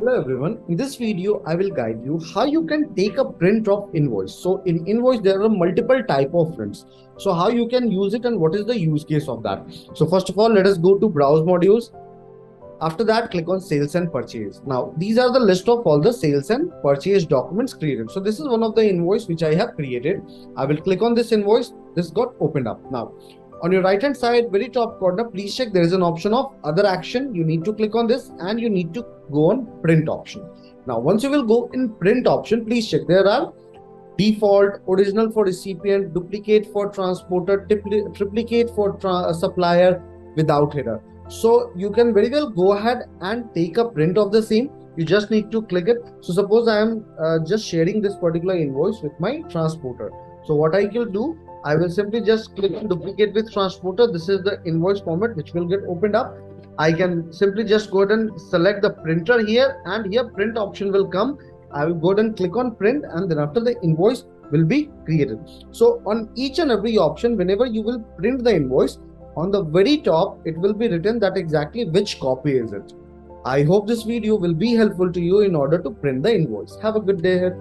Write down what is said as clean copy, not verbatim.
Hello everyone. In this video, I will guide you how you can take a print of invoice. So in invoice, there are multiple type of prints. So how you can use it and what is the use case of that. So first of all, let us go to browse modules. After that, click on sales and purchase. Now, these are the list of all the sales and purchase documents created. So this is one of the invoice which I have created. I will click on this invoice. This got opened up. Now, on your right hand side, very top corner, please check there is an option of other action. You need to click on this and you need to go on print option. Now, once you will go in print option, please check there are default, original for recipient, duplicate for transporter, triplicate for supplier without header. So you can very well go ahead and take a print of the same. You just need to click it. So suppose I am just sharing this particular invoice with my transporter. So what I will do, I will simply just click on duplicate with transporter. This is the invoice format which will get opened up. I can simply just go ahead and select the printer here, and here print option will come. I will go ahead and click on print, and then after the invoice will be created. So on each and every option, whenever you will print the invoice, on the very top, it will be written that exactly which copy is it. I hope this video will be helpful to you in order to print the invoice. Have a good day ahead.